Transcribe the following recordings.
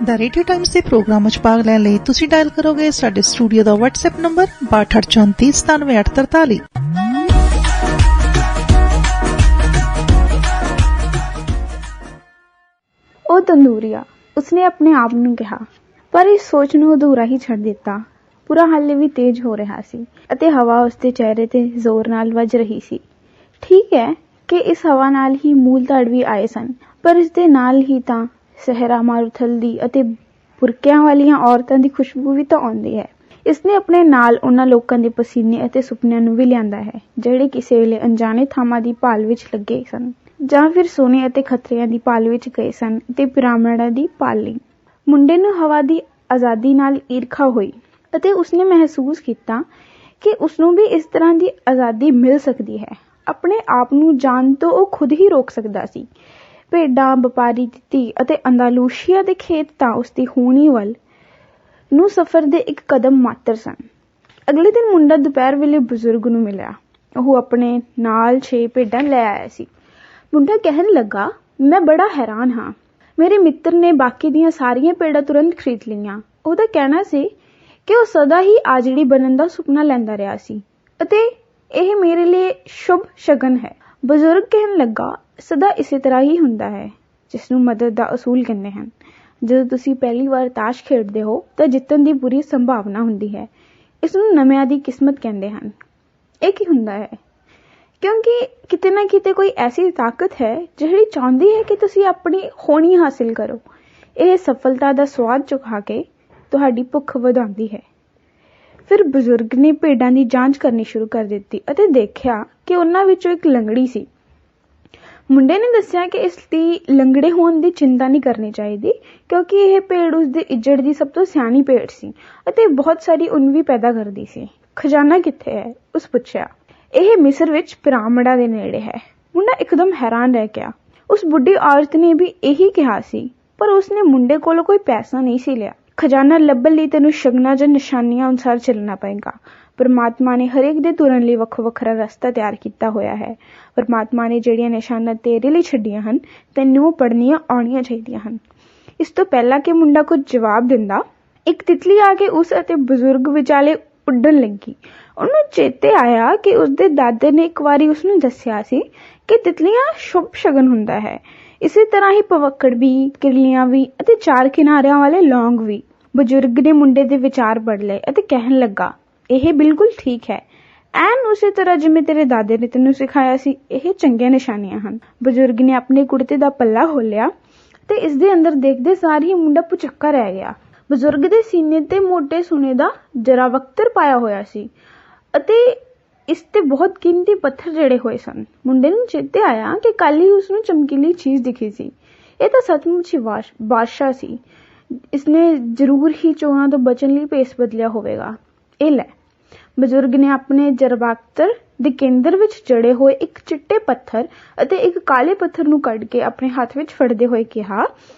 ਦਾ radio Times ਦੇ programme ਵਿੱਚ ਭਾਗ ਲੈਣ ਲਈ ਤੁਸੀਂ ਡਾਇਲ ਕਰੋਗੇ ਸਾਡੇ ਸਟੂਡੀਓ ਦਾ WhatsApp ਨੰਬਰ 6234 ਉਹ ਤੰਦੂਰੀਆ, ਉਸਨੇ ਆਪਣੇ ਆਪ ਨੂੰ ਕਿਹਾ, ਪਰ ਇਸ ਸੋਚ ਨੂੰ ਅਧੂਰਾ ਹੀ ਛੱਡ ਦਿੱਤਾ। ਪੂਰਾ ਹਾਲੇ ਵੀ ਤੇਜ਼ ਹੋ ਰਿਹਾ ਸੀ ਅਤੇ ਹਵਾ ਉਸਦੇ ਚਿਹਰੇ ਤੇ ਜ਼ੋਰ ਨਾਲ ਵੱਜ ਰਹੀ ਸੀ। ਠੀਕ ਹੈ ਕਿ ਇਸ ਹਵਾ ਨਾਲ ਹੀ ਮੂਲ ਧੜ ਵੀ ਆਏ ਸਨ, ਪਰ ਇਸ ਦੇ ਨਾਲ ਹੀ ਤਾਂ ਸਹਿਰਾ ਮਾਰੂਥਲ ਦੀ ਅਤੇ ਬੁਰਕਿਆਂ ਵਾਲੀਆਂ ਔਰਤਾਂ ਦੀ ਖੁਸ਼ਬੂ ਵੀ ਤਾਂ ਆਉਂਦੀ ਹੈ। ਇਸਨੇ ਆਪਣੇ ਨਾਲ ਉਹਨਾਂ ਲੋਕਾਂ ਦੇ ਪਸੀਨੇ ਅਤੇ ਸੁਪਨਿਆਂ ਨੂੰ ਵੀ ਲਿਆਂਦਾ ਹੈ ਜਿਹੜੇ ਕਿਸੇ ਵੇਲੇ ਅਣਜਾਣੇ ਥਾਵਾਂ ਦੀ ਭਾਲ ਵਿੱਚ ਲੱਗੇ ਸਨ, ਜਾਂ ਫਿਰ ਸੋਨੇ ਅਤੇ ਖਤਰਿਆਂ ਦੀ ਭਾਲ ਵਿੱਚ ਗਏ ਸਨ ਤੇ ਪਿਰਾਮਿਡਾਂ ਦੀ ਭਾਲ ਲਈ। ਮੁੰਡੇ ਨੂੰ ਹਵਾ ਦੀ ਆਜ਼ਾਦੀ ਨਾਲ ਈਰਖਾ ਹੋਈ ਅਤੇ ਉਸਨੇ ਮਹਿਸੂਸ ਕੀਤਾ ਕਿ ਉਸਨੂੰ ਵੀ ਇਸ ਤਰ੍ਹਾਂ ਦੀ ਆਜ਼ਾਦੀ ਮਿਲ ਸਕਦੀ ਹੈ। ਆਪਣੇ ਆਪ ਨੂੰ ਜਾਣ ਤੋਂ ਉਹ ਖੁਦ ਹੀ ਰੋਕ ਸਕਦਾ ਸੀ। ਭੇਡਾਂ, ਵਪਾਰੀ ਦੀ ਧੀ ਅਤੇ ਅੰਦਾਲੂਸ਼ੀਆ ਦੇ ਖੇਤ ਤਾਂ ਉਸਦੀ ਹੋਣੀ ਵੱਲ ਨੂੰ ਸਫ਼ਰ ਦੇ ਇੱਕ ਕਦਮ ਮਾਤਰ ਸਨ। ਅਗਲੇ ਦਿਨ ਮੁੰਡਾ ਦੁਪਹਿਰ ਵੇਲੇ ਬਜ਼ੁਰਗ ਨੂੰ ਮਿਲਿਆ। ਉਹ ਆਪਣੇ ਨਾਲ 6 ਭੇਡਾਂ ਲੈ ਆਇਆ ਸੀ। ਮੁੰਡਾ ਕਹਿਣ ਲੱਗਾ, ਮੈਂ ਬੜਾ ਹੈਰਾਨ ਹਾਂ। ਮੇਰੇ ਮਿੱਤਰ ਨੇ ਬਾਕੀ ਦੀਆਂ ਸਾਰੀਆਂ ਭੇਡਾਂ ਤੁਰੰਤ ਖਰੀਦ ਲਈਆਂ। ਉਹਦਾ ਕਹਿਣਾ ਸੀ ਕਿ ਉਹ ਸਦਾ ਹੀ ਆਜੜੀ ਬਣਨ ਦਾ ਸੁਪਨਾ ਲੈਂਦਾ ਰਿਹਾ ਸੀ ਅਤੇ ਇਹ ਮੇਰੇ ਲਈ ਸ਼ੁਭ ਸ਼ਗਨ ਹੈ। ਬਜ਼ੁਰਗ ਕਹਿਣ ਲੱਗਾ, ਸਦਾ ਇਸੇ ਤਰ੍ਹਾਂ ਹੀ ਹੁੰਦਾ ਹੈ, ਜਿਸ ਨੂੰ ਮਦਦ ਦਾ ਅਸੂਲ ਕਹਿੰਦੇ ਹਨ। ਜਦੋਂ ਤੁਸੀਂ ਪਹਿਲੀ ਵਾਰ ਤਾਸ਼ ਖੇਡਦੇ ਹੋ ਤਾਂ ਜਿੱਤਣ ਦੀ ਪੂਰੀ ਸੰਭਾਵਨਾ ਹੁੰਦੀ ਹੈ। ਇਸ ਨੂੰ ਨਵਿਆਂ ਦੀ ਕਿਸਮਤ ਕਹਿੰਦੇ ਹਨ। ਇਹ ਕੀ ਹੁੰਦਾ ਹੈ? ਕਿਉਂਕਿ ਕਿਤੇ ਨਾ ਕਿਤੇ ਕੋਈ ਐਸੀ ਤਾਕਤ ਹੈ ਜਿਹੜੀ ਚਾਹੁੰਦੀ ਹੈ ਕਿ ਤੁਸੀਂ ਆਪਣੀ ਹੋਣੀ ਹਾਸਿਲ ਕਰੋ। ਇਹ ਸਫਲਤਾ ਦਾ ਸਵਾਦ ਚੁਖਾ ਕੇ ਤੁਹਾਡੀ ਭੁੱਖ ਵਧਾਉਂਦੀ ਹੈ। ਫਿਰ ਬਜ਼ੁਰਗ ਨੇ ਭੇਡਾਂ ਦੀ ਜਾਂਚ ਕਰਨੀ ਸ਼ੁਰੂ ਕਰ ਦਿੱਤੀ ਅਤੇ ਦੇਖਿਆ ਕਿ ਉਹਨਾਂ ਵਿੱਚੋਂ ਇੱਕ ਲੰਗੜੀ ਸੀ। ਮੁੰਡੇ ਨੇ ਦੱਸਿਆ ਕਿ ਇਸ ਦੀ ਲੰਗੜੇ ਹੋਣ ਦੀ ਚਿੰਤਾ ਨਹੀਂ ਕਰਨੀ ਚਾਹੀਦੀ, ਕਿਉਂਕਿ ਇਹ ਭੇਡ ਉਸਦੇ ਇੱਜੜ ਦੀ ਸਭ ਤੋਂ ਸਿਆਣੀ ਭੇਡ ਸੀ ਅਤੇ ਬਹੁਤ ਸਾਰੀ ਉੱਨ ਵੀ ਪੈਦਾ ਕਰਦੀ ਸੀ। ਖਜ਼ਾਨਾ ਕਿੱਥੇ ਹੈ? ਉਸ ਪੁੱਛਿਆ। ਇਹ ਮਿਸਰ ਵਿੱਚ ਪਿਰਾਮਿਡਾਂ ਦੇ ਨੇੜੇ ਹੈ। ਮੁੰਡਾ ਇੱਕਦਮ ਹੈਰਾਨ ਰਹਿ ਗਿਆ। ਉਸ ਬੁੱਢੀ ਔਰਤ ਨੇ ਵੀ ਇਹੀ ਕਿਹਾ ਸੀ, ਪਰ ਉਸਨੇ ਮੁੰਡੇ ਕੋਲੋਂ ਕੋਈ ਪੈਸਾ ਨਹੀਂ ਸੀ ਲਿਆ। ਖਜ਼ਾਨਾ ਲੱਭਣ ਲਈ ਤੈਨੂੰ ਸ਼ਗਨਾਂ ਜਾਂ ਨਿਸ਼ਾਨੀਆਂ ਅਨੁਸਾਰ ਚੱਲਣਾ ਪਏਗਾ। ਪਰਮਾਤਮਾ ਨੇ ਹਰੇਕ ਦੇ ਤੁਰਨ ਲਈ ਵੱਖੋ ਵੱਖਰਾ ਰਸਤਾ ਤਿਆਰ ਕੀਤਾ ਹੋਇਆ ਹੈ। ਪਰਮਾਤਮਾ ਨੇ ਜਿਹੜੀਆਂ ਨਿਸ਼ਾਨਾਂ ਤੇਰੇ ਲਈ ਛੱਡੀਆਂ ਹਨ, ਤੈਨੂੰ ਉਹ ਪੜ੍ਹਨੀਆਂ ਆਉਣੀਆਂ ਚਾਹੀਦੀਆਂ ਹਨ। ਇਸ ਤੋਂ ਪਹਿਲਾਂ ਕਿ ਮੁੰਡਾ ਕੁਝ ਜਵਾਬ ਦਿੰਦਾ, ਇੱਕ ਤਿਤਲੀ ਆ ਕੇ ਉਸ ਅਤੇ ਬਜ਼ੁਰਗ ਵਿਚਾਲੇ ਉੱਡਣ ਲੱਗੀ। ਉਹਨੂੰ ਚੇਤੇ ਆਇਆ ਕਿ ਉਸਦੇ ਦਾਦੇ ਨੇ ਇੱਕ ਵਾਰੀ ਉਸਨੂੰ ਦੱਸਿਆ ਸੀ ਕਿ ਤਿਤਲੀਆਂ ਸ਼ੁਭ ਸ਼ਗਨ ਹੁੰਦਾ ਹੈ। ਇਸੇ ਤਰ੍ਹਾਂ ਹੀ ਭਵੱਕੜ ਵੀ, ਕਿਰਲੀਆਂ ਵੀ ਅਤੇ 4 ਕਿਨਾਰਿਆਂ ਵਾਲੇ ਲੌਂਗ ਵੀ। ਬਜ਼ੁਰਗ ਨੇ ਮੁੰਡੇ ਦੇ ਵਿਚਾਰ ਪੜ੍ਹ ਲਏ ਅਤੇ ਕਹਿਣ ਲੱਗਾ, ਇਹ ਬਿਲਕੁਲ ਠੀਕ ਹੈ। ਐਨ ਉਸੇ ਤਰ੍ਹਾਂ ਜਿਵੇਂ ਤੇਰੇ ਦਾਦੇ ਨੇ ਤੈਨੂੰ ਸਿਖਾਇਆ ਸੀ। ਇਹ ਚੰਗੀਆਂ ਨਿਸ਼ਾਨੀਆਂ ਹਨ। ਬਜ਼ੁਰਗ ਨੇ ਆਪਣੇ ਕੁੜਤੇ ਦਾ ਪੱਲਾ ਖੋਲਿਆ ਤੇ ਇਸ ਦੇ ਅੰਦਰ ਦੇਖਦੇ ਸਾਰ ਹੀ ਮੁੰਡਾ ਭੁਚੱਕਾ ਰਹਿ ਗਿਆ। ਬਜ਼ੁਰਗ ਦੇ ਸੀਨੇ ਤੇ ਮੋਟੇ ਸੋਨੇ ਦਾ ਜਰਾਵਕਤਰ ਪਾਇਆ ਹੋਇਆ ਸੀ ਅਤੇ ਇਸ ਤੇ ਬਹੁਤ ਕੀਮਤੀ ਪੱਥਰ ਜੜੇ ਹੋਏ ਸਨ। ਮੁੰਡੇ ਨੂੰ ਚੇਤੇ ਆਇਆ ਕਿ ਕੱਲ ਹੀ ਉਸਨੂੰ ਚਮਕੀਲੀ ਚੀਜ਼ ਦਿਖੀ ਸੀ। ਇਹ ਤਾਂ ਸੱਚਮੁੱਚ ਹੀ ਬਾਦਸ਼ਾਹ ਸੀ। ਇਸਨੇ ਜ਼ਰੂਰ ਹੀ ਚੋਰਾਂ ਤੋਂ ਬਚਣ ਲਈ ਭੇਸ ਬਦਲਿਆ ਹੋਵੇਗਾ। ਇਹ ਲੈ। ਬਜ਼ੁਰਗ ਨੇ ਆਪਣੇ ਜਰਾਵਕਤਰ ਦੇ ਕੇਂਦਰ ਵਿੱਚ ਜੜੇ ਹੋਏ ਇੱਕ ਚਿੱਟੇ ਪੱਥਰ ਅਤੇ ਇੱਕ ਕਾਲੇ ਪੱਥਰ ਨੂੰ ਕੱਢ ਕੇ ਆਪਣੇ ਹੱਥ ਵਿੱਚ ਫੜਦੇ ਹੋਏ ਕਿਹਾ,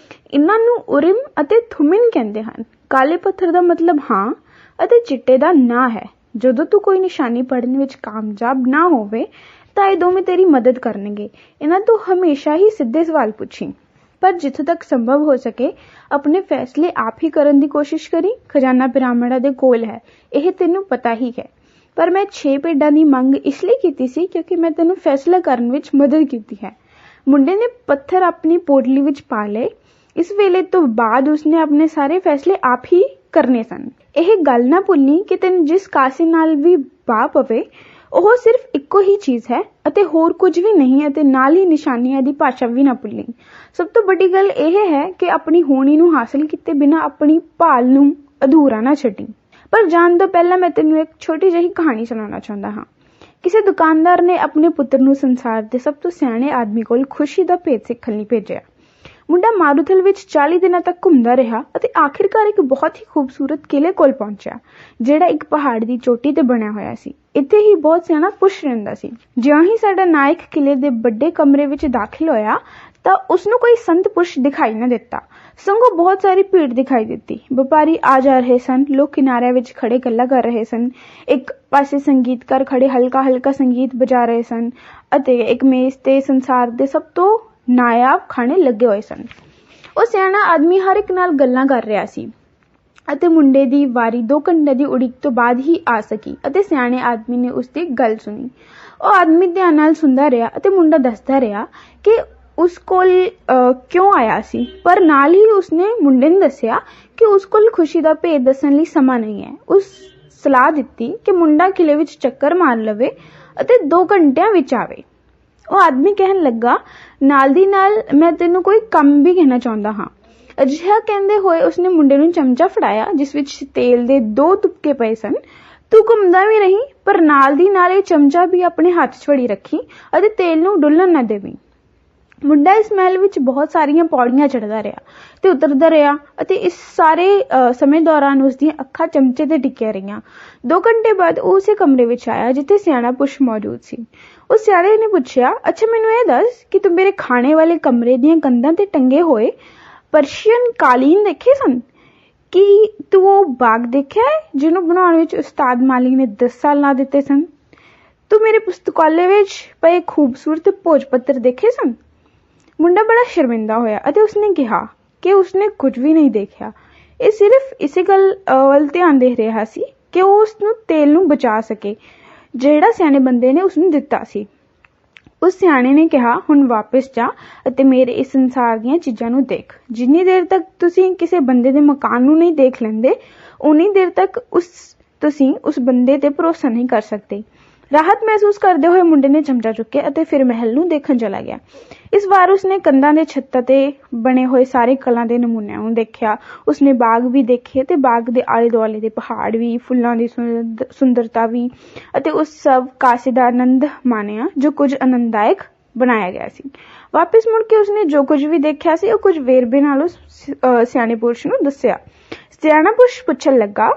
ਇਹਨਾਂ ਨੂੰ ਉਰਿਮ ਅਤੇ ਥੁਮਿਨ ਕਹਿੰਦੇ ਹਨ। ਕਾਲੇ ਪੱਥਰ ਦਾ ਮਤਲਬ ਹਾਂ ਅਤੇ ਚਿੱਟੇ ਦਾ ਨਾ ਹੈ। ਜਦੋਂ ਤੂੰ ਕੋਈ ਨਿਸ਼ਾਨੀ ਪੜ੍ਹਨ ਵਿੱਚ ਕਾਮਯਾਬ ਨਾ ਹੋਵੇ ਤਾਂ ਇਹ ਦੋਵੇਂ ਤੇਰੀ ਮਦਦ ਕਰਨਗੇ। ਇਹਨਾਂ ਤੋਂ ਹਮੇਸ਼ਾ ਹੀ ਸਿੱਧੇ ਸਵਾਲ ਪੁੱਛੀ, ਪਰ ਜਿੱਥੋਂ ਤੱਕ ਸੰਭਵ ਹੋ ਸਕੇ ਆਪਣੇ ਫੈਸਲੇ ਆਪ ਹੀ ਕਰਨ ਦੀ ਕੋਸ਼ਿਸ਼ ਕਰੀ। ਖਜ਼ਾਨਾ ਪਿਰਾਮਿਡਾਂ ਦੇ ਕੋਲ ਹੈ, ਇਹ ਤੈਨੂੰ ਪਤਾ ਹੀ ਹੈ। ਪਰ ਮੈਂ 6 ਭੇਡਾਂ ਦੀ ਮੰਗ ਇਸ ਲਈ ਕੀਤੀ ਸੀ ਕਿਉਂਕਿ ਮੈਂ ਤੈਨੂੰ ਫੈਸਲਾ ਕਰਨ ਵਿੱਚ ਮਦਦ ਕੀਤੀ ਹੈ। ਮੁੰਡੇ ਨੇ ਪੱਥਰ ਆਪਣੀ ਪੋਟਲੀ ਵਿੱਚ ਪਾ ਲਏ। ਇਸ ਵੇਲੇ ਤੋਂ ਬਾਅਦ ਉਸਨੇ ਆਪਣੇ ਸਾਰੇ ਫੈਸਲੇ ਆਪ ਹੀ ਕਰਨੇ ਸਨ। ਇਹ ਗੱਲ ਨਾ ਭੁੱਲੀ ਕਿ ਤੈਨੂੰ ਜਿਸ ਕਾਸੇ ਨਾਲ ਵੀ ਵਾਹ ਪਵੇ ਉਹ ਸਿਰਫ ਇੱਕੋ ਹੀ ਚੀਜ਼ ਹੈ ਅਤੇ ਹੋਰ ਕੁਝ ਵੀ ਨਹੀਂ, ਅਤੇ ਨਾਲ ਹੀ ਨਿਸ਼ਾਨੀਆਂ ਦੀ ਭਾਸ਼ਾ ਵੀ ਨਾ ਭੁੱਲੀ। ਸਭ ਤੋਂ ਵੱਡੀ ਗੱਲ ਇਹ ਹੈ ਕਿ ਆਪਣੀ ਹੋਣੀ ਨੂੰ ਹਾਸਲ ਕੀਤੇ ਬਿਨਾਂ ਆਪਣੀ ਭਾਲ ਨੂੰ ਅਧੂਰਾ ਨਾ ਛੱਡੀ। ਪਰ ਜਾਣ ਤੋਂ ਪਹਿਲਾਂ ਮੈਂ ਤੈਨੂੰ ਇੱਕ ਛੋਟੀ ਜਿਹੀ ਕਹਾਣੀ ਸੁਣਾਉਣਾ ਚਾਹੁੰਦਾ ਹਾਂ। ਕਿਸੇ ਦੁਕਾਨਦਾਰ ਨੇ ਆਪਣੇ ਪੁੱਤਰ ਨੂੰ ਸੰਸਾਰ ਦੇ ਸਭ ਤੋਂ ਸਿਆਣੇ ਆਦਮੀ ਕੋਲ ਖੁਸ਼ੀ ਦਾ ਭੇਦ ਸਿੱਖਣ ਲਈ ਭੇਜਿਆ। ਮੁੰਡਾ ਮਾਰੂਥਲ ਵਿੱਚ 40 ਦਿਨਾਂ ਤੱਕ ਘੁੰਮਦਾ ਰਿਹਾ ਅਤੇ ਆਖਿਰਕਾਰ ਇੱਕ ਬਹੁਤ ਹੀ ਖੂਬਸੂਰਤ ਕਿਲੇ ਕੋਲ ਪਹੁੰਚਿਆ, ਜਿਹੜਾ ਇੱਕ ਪਹਾੜ ਦੀ ਚੋਟੀ ਤੇ ਬਣਿਆ ਹੋਇਆ ਸੀ। ਇੱਥੇ ਹੀ ਬਹੁਤ ਸਿਆਣਾ ਪੁਰਸ਼ ਰਹਿੰਦਾ ਸੀ। ਜਿਉਂ ਹੀ ਸਾਡਾ ਨਾਇਕ ਕਿਲੇ ਦੇ ਵੱਡੇ ਕਮਰੇ ਵਿੱਚ ਦਾਖਲ ਹੋਇਆ ਤਾਂ ਉਸਨੂੰ ਕੋਈ ਸੰਤ ਪੁਰਸ਼ ਦਿਖਾਈ ਨਾ ਦਿੱਤਾ, ਸਗੋਂ ਬਹੁਤ ਸਾਰੀ ਭੀੜ ਦਿਖਾਈ ਦਿੱਤੀ। ਵਪਾਰੀ ਆ ਜਾ ਰਹੇ ਸਨ, ਲੋਕ ਕਿਨਾਰਿਆਂ ਵਿੱਚ ਖੜੇ ਗੱਲਾਂ ਕਰ ਰਹੇ ਸਨ, ਇੱਕ ਪਾਸੇ ਸੰਗੀਤਕਾਰ ਖੜੇ ਹਲਕਾ ਹਲਕਾ ਸੰਗੀਤ ਵਜਾ ਰਹੇ ਸਨ ਅਤੇ ਇੱਕ ਮੇਜ਼ ਤੇ ਸੰਸਾਰ ਦੇ ਸਭ ਤੋਂ ਨਾਇਆਬ ਖਾਣੇ ਲੱਗੇ ਹੋਏ ਸਨ। ਉਹ ਸਿਆਣਾ ਆਦਮੀ ਹਰ ਇੱਕ ਨਾਲ ਗੱਲਾਂ ਕਰ ਰਿਹਾ ਸੀ ਅਤੇ ਮੁੰਡੇ ਦੀ ਵਾਰੀ 2 ਘੰਟੇ ਦੀ ਉਡੀਕ ਤੋਂ ਬਾਅਦ ਹੀ ਆ ਸਕੀ ਅਤੇ ਸਿਆਣੇ ਆਦਮੀ ਨੇ ਉਸਦੀ ਗੱਲ ਸੁਣੀ। ਉਹ ਆਦਮੀ ਧਿਆਨ ਨਾਲ ਸੁਣਦਾ ਰਿਹਾ ਅਤੇ ਮੁੰਡਾ ਦੱਸਦਾ ਰਿਹਾ ਕਿ ਉਸ ਕੋਲ ਕਿਉਂ ਆਇਆ ਸੀ, ਪਰ ਨਾਲ ਹੀ ਉਸਨੇ ਮੁੰਡੇ ਨੂੰ ਦੱਸਿਆ ਕਿ ਉਸ ਕੋਲ ਖੁਸ਼ੀ ਦਾ ਭੇਦ ਦੱਸਣ ਲਈ ਸਮਾਂ ਨਹੀਂ ਹੈ। ਉਸ ਸਲਾਹ ਦਿੱਤੀ ਕਿ ਮੁੰਡਾ ਕਿਲੇ ਵਿੱਚ ਚੱਕਰ ਮਾਰ ਲਵੇ ਅਤੇ 2 ਘੰਟਿਆਂ ਵਿੱਚ ਆਵੇ। ਉਹ ਆਦਮੀ ਕਹਿਣ ਲੱਗਾ, ਨਾਲ ਦੀ ਨਾਲ ਮੈਂ ਤੈਨੂੰ ਕੋਈ ਕੰਮ ਵੀ ਕਹਿਣਾ ਚਾਹੁੰਦਾ ਹਾਂ। ਅਜਿਹਾ ਕਹਿੰਦੇ ਹੋਏ ਉਸਨੇ ਮੁੰਡੇ ਨੂੰ ਚਮਚਾ ਫੜਾਇਆ ਜਿਸ ਵਿੱਚ ਤੇਲ ਦੇ 2 ਤੁਪਕੇ ਪਏ ਸਨ। ਤੂੰ ਘੁੰਮਦਾ ਵੀ ਰਹੀ, ਪਰ ਨਾਲ ਦੀ ਨਾਲ ਇਹ ਚਮਚਾ ਵੀ ਆਪਣੇ ਹੱਥ 'ਚ ਫੜੀ ਰੱਖੀ ਅਤੇ ਤੇਲ ਨੂੰ ਡੁੱਲਣ ਨਾ ਦੇਵੀਂ। ਮੁੰਡਾ ਇਸ ਮਹਿਲ ਵਿੱਚ ਬਹੁਤ ਸਾਰੀਆਂ ਪੌੜੀਆਂ ਚੜ੍ਹਦਾ ਰਿਹਾ ਤੇ ਉਤਰਦਾ ਰਿਹਾ ਅਤੇ ਇਸ ਸਾਰੇ ਸਮੇਂ ਦੌਰਾਨ ਉਸਦੀਆਂ ਅੱਖਾਂ ਚਮਚੇ ਤੇ ਟਿਕੀਆਂ ਰਹੀਆਂ। 2 ਘੰਟੇ ਬਾਅਦ ਉਹ ਉਸੇ ਕਮਰੇ ਵਿੱਚ ਆਇਆ ਜਿੱਥੇ ਸਿਆਣਾ ਪੁਰਸ਼ ਮੌਜੂਦ ਸੀ। ਉਸ ਸਿਆਣੇ ਨੇ ਪੁੱਛਿਆ, ਅੱਛਾ ਮੈਨੂੰ ਇਹ ਦੱਸ ਕਿ ਤੂੰ ਮੇਰੇ ਖਾਣੇ ਵਾਲੇ ਕਮਰੇ ਦੀਆਂ ਕੰਧਾਂ ਤੇ ਟੰਗੇ ਹੋਏ ਪਰਸ਼ੀਅਨ ਕਾਲੀਨ ਦੇਖੇ ਸਨ? ਕੀ ਤੂੰ ਉਹ ਬਾਗ ਦੇਖਿਆ ਹੈ ਜਿਹਨੂੰ ਬਣਾਉਣ ਵਿੱਚ ਉਸਤਾਦ ਮਾਲੀ ਨੇ 10 ਸਾਲ ਲਾ ਦਿੱਤੇ ਸਨ? ਤੂੰ ਮੇਰੇ ਪੁਸਤਕਾਲੇ ਵਿੱਚ ਪਏ ਖੂਬਸੂਰਤ ਭੋਜ ਪੱਤਰ ਦੇਖੇ ਸਨ? ਮੁੰਡਾ ਬੜਾ ਸ਼ਰਮਿੰਦਾ ਹੋਇਆ ਅਤੇ ਉਸਨੇ ਕਿਹਾ ਕਿ ਉਸਨੇ ਕੁਝ ਵੀ ਨਹੀਂ ਦੇਖਿਆ। ਇਹ ਸਿਰਫ ਇਸੇ ਗੱਲ ਵੱਲ ਧਿਆਨ ਦੇ ਰਿਹਾ ਸੀ ਕਿ ਉਹ ਉਸਨੂੰ ਤੇਲ ਨੂੰ ਬਚਾ ਸਕੇ ਜਿਹੜਾ ਸਿਆਣੇ ਬੰਦੇ ਨੇ ਉਸਨੂੰ ਦਿੱਤਾ ਸੀ। ਉਸ ਸਿਆਣੇ ਨੇ ਕਿਹਾ, ਹੁਣ ਵਾਪਸ ਜਾ ਅਤੇ ਮੇਰੇ ਇਸ ਸੰਸਾਰ ਦੀਆਂ ਚੀਜ਼ਾਂ ਨੂੰ ਦੇਖ। ਜਿੰਨੀ ਦੇਰ ਤੱਕ ਤੁਸੀਂ ਕਿਸੇ ਬੰਦੇ ਦੇ ਮਕਾਨ ਨੂੰ ਨਹੀਂ ਦੇਖ ਲੈਂਦੇ, ਉਨੀ ਦੇਰ ਤੱਕ ਤੁਸੀਂ ਉਸ ਬੰਦੇ ਤੇ ਭਰੋਸਾ ਨਹੀਂ ਕਰ ਸਕਦੇ। ਰਾਹਤ ਮਹਿਸੂਸ ਕਰਦੇ ਹੋਏ ਮੁੰਡੇ ਨੇ ਚਮਚਾ ਚੁੱਕਿਆ ਅਤੇ ਫਿਰ ਮਹਿਲ ਨੂੰ ਦੇਖਣ ਚਲਾ ਗਿਆ। ਇਸ ਵਾਰ ਉਸਨੇ ਕੰਧਾਂ ਦੇ ਛੱਤਾਂ ਤੇ ਬਣੇ ਹੋਏ ਸਾਰੇ ਕਲਾ ਦੇ ਨਮੂਨਿਆਂ ਨੂੰ ਦੇਖਿਆ। ਉਸਨੇ ਬਾਗ ਵੀ ਦੇਖੇ ਤੇ ਬਾਗ ਦੇ ਆਲੇ ਦੁਆਲੇ ਦੇ ਪਹਾੜ ਵੀ, ਫੁੱਲਾਂ ਦੀ ਸੁੰਦਰਤਾ ਵੀ ਅਤੇ ਉਸ ਸਭ ਕਾਸੇ ਦਾ ਆਨੰਦ ਮਾਣਿਆ ਜੋ ਕੁਝ ਆਨੰਦਦਾਇਕ ਬਣਾਇਆ ਗਿਆ ਸੀ। ਵਾਪਿਸ ਮੁੜ ਕੇ ਉਸਨੇ ਜੋ ਕੁਝ ਵੀ ਦੇਖਿਆ ਸੀ ਉਹ ਕੁਝ ਵੇਰਵੇ ਨਾਲ ਉਸ ਸਿਆਣੇ ਪੁਰਸ਼ ਨੂੰ ਦੱਸਿਆ। ਸਿਆਣਾ ਪੁਰਸ਼ ਪੁੱਛਣ ਲੱਗਾ,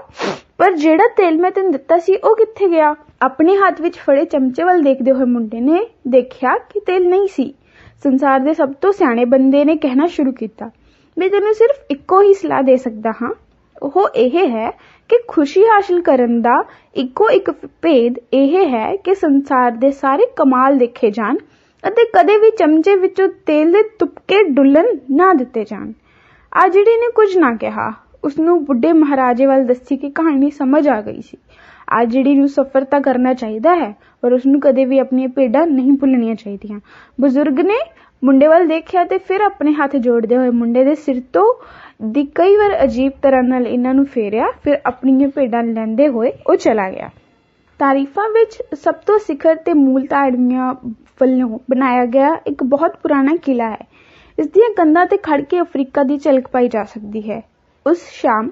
ਪਰ ਜਿਹੜਾ ਤੇਲ ਮੈਂ ਤੈਨੂੰ ਦਿੱਤਾ ਸੀ ਉਹ ਕਿੱਥੇ ਗਿਆ? ਆਪਣੇ ਹੱਥ ਵਿੱਚ ਫੜੇ ਚਮਚੇ ਵੱਲ ਦੇਖਦੇ ਹੋਏ ਮੁੰਡੇ ਨੇ ਦੇਖਿਆ ਕਿ ਤੇਲ ਨਹੀਂ ਸੀ। ਸੰਸਾਰ ਦੇ ਸਭ ਤੋਂ ਸਿਆਣੇ ਬੰਦੇ ਨੇ ਕਹਿਣਾ ਸ਼ੁਰੂ ਕੀਤਾ, ਮੈਂ ਤੈਨੂੰ ਸਿਰਫ ਇੱਕੋ ਹੀ ਸਲਾਹ ਦੇ ਸਕਦਾ ਹਾਂ। ਉਹ ਇਹ ਹੈ ਕਿ ਖੁਸ਼ੀ ਹਾਸਲ ਕਰਨ ਦਾ ਇੱਕੋ ਇੱਕ ਭੇਦ ਇਹ ਹੈ ਕਿ ਸੰਸਾਰ ਦੇ ਸਾਰੇ ਕਮਾਲ ਦੇਖੇ ਜਾਣ ਅਤੇ ਕਦੇ ਵੀ ਚਮਚੇ ਵਿੱਚੋਂ ਤੇਲ ਦੇ ਤੁਪਕੇ ਡੁੱਲਣ ਨਾ ਦਿੱਤੇ ਜਾਣ। ਆ ਜਿਹੜੀ ਨੇ ਕੁਝ ਨਾ ਕਿਹਾ। ਉਸਨੂੰ ਬੁੱਢੇ ਮਹਾਰਾਜੇ ਵੱਲ ਦੱਸੀ ਕਿ ਕਹਾਣੀ ਸਮਝ ਆ ਗਈ ਸੀ। ਅੱਜ ਜਿਹੜੀ ਨੂੰ ਸਫ਼ਰ ਤਾਂ ਕਰਨਾ ਚਾਹੀਦਾ ਹੈ, ਪਰ ਉਸਨੂੰ ਕਦੇ ਵੀ ਆਪਣੀਆਂ ਭੇਡਾਂ ਨਹੀਂ ਭੁੱਲਣੀਆਂ ਚਾਹੀਦੀਆਂ। ਬਜ਼ੁਰਗ ਨੇ ਮੁੰਡੇ ਵੱਲ ਦੇਖਿਆ ਤੇ ਫਿਰ ਆਪਣੇ ਹੱਥ ਜੋੜਦੇ ਹੋਏ ਮੁੰਡੇ ਦੇ ਸਿਰ ਤੋਂ ਦੀ ਕਈ ਵਾਰ ਅਜੀਬ ਤਰ੍ਹਾਂ ਨਾਲ ਇਹਨਾਂ ਨੂੰ ਫੇਰਿਆ, ਫਿਰ ਆਪਣੀਆਂ ਭੇਡਾਂ ਲੈਂਦੇ ਹੋਏ ਉਹ ਚਲਾ ਗਿਆ। ਤਾਰੀਫਾਂ ਵਿੱਚ ਸਭ ਤੋਂ ਸਿਖਰ ਤੇ ਮੂਲ ਧਾੜਵੀਆਂ ਵੱਲੋਂ ਬਣਾਇਆ ਗਿਆ ਇੱਕ ਬਹੁਤ ਪੁਰਾਣਾ ਕਿਲਾ ਹੈ। ਇਸ ਦੀਆਂ ਕੰਧਾਂ ਤੇ ਖੜ ਕੇ ਅਫਰੀਕਾ ਦੀ ਝਲਕ ਪਾਈ ਜਾ ਸਕਦੀ ਹੈ। ਉਸ ਸ਼ਾਮ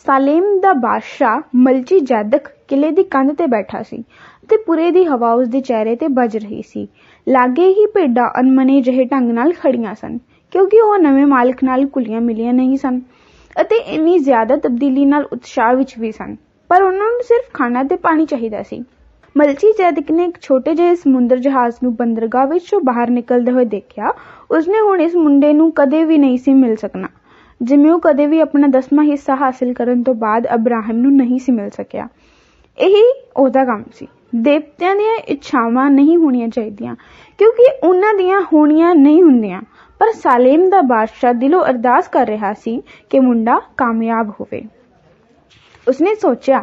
ਸਾਲੇਮ ਦਾ ਬਾਦਸ਼ਾਹ ਮਲਚੀ ਜੈਦਕ ਕਿਲੇ ਦੀ ਕੰਧ ਤੇ ਬੈਠਾ ਸੀ ਅਤੇ ਪੁਰੇ ਦੀ ਹਵਾ ਉਸਦੇ ਚਿਹਰੇ ਤੇ ਵੱਜ ਰਹੀ ਸੀ। ਲਾਗੇ ਹੀ ਭੇਡਾਂ ਅਣਮਨੇ ਜਿਹੇ ਢੰਗ ਨਾਲ ਖੜੀਆਂ ਸਨ ਕਿਉਂਕਿ ਉਹ ਨਵੇਂ ਮਾਲਕ ਨਾਲ ਘੁਲੀਆਂ ਮਿਲੀਆਂ ਨਹੀਂ ਸਨ ਅਤੇ ਇੰਨੀ ਜ਼ਿਆਦਾ ਤਬਦੀਲੀ ਨਾਲ ਉਤਸ਼ਾਹ ਵਿੱਚ ਵੀ ਸਨ, ਪਰ ਉਹਨਾਂ ਨੂੰ ਸਿਰਫ ਖਾਣਾ ਤੇ ਪਾਣੀ ਚਾਹੀਦਾ ਸੀ। ਮਲਚੀ ਜੈਦਕ ਨੇ ਇੱਕ ਛੋਟੇ ਜਿਹੇ ਸਮੁੰਦਰ ਜਹਾਜ਼ ਨੂੰ ਬੰਦਰਗਾਹ ਵਿੱਚੋਂ ਬਾਹਰ ਨਿਕਲਦੇ ਹੋਏ ਦੇਖਿਆ। ਉਸਨੇ ਹੁਣ ਇਸ ਮੁੰਡੇ ਨੂੰ ਕਦੇ ਵੀ ਨਹੀਂ ਸੀ ਮਿਲ ਸਕਣਾ, ਜਿਵੇਂ ਉਹ ਕਦੇ ਵੀ ਆਪਣਾ 10ਵਾਂ ਹਿੱਸਾ ਹਾਸਿਲ ਕਰਨ ਤੋਂ ਬਾਅਦ ਅਬਰਾਹਿਮ ਨੂੰ ਨਹੀਂ ਸੀ ਮਿਲ ਸਕਿਆ। ਇਹੀ ਉਹਦਾ ਕੰਮ ਸੀ। ਦੇਵਤਿਆਂ ਦੀਆਂ ਇੱਛਾਵਾਂ ਨਹੀਂ ਹੋਣੀਆਂ ਚਾਹੀਦੀਆਂ ਕਿਉਂਕਿ ਉਹਨਾਂ ਦੀਆਂ ਹੋਣੀਆਂ ਨਹੀਂ ਹੁੰਦੀਆਂ, ਪਰ ਸਾਲੇਮ ਦਾ ਬਾਦਸ਼ਾਹ ਦਿਲੋਂ ਅਰਦਾਸ ਕਰ ਰਿਹਾ ਸੀ ਕਿ ਮੁੰਡਾ ਕਾਮਯਾਬ ਹੋਵੇ। ਉਸਨੇ ਸੋਚਿਆ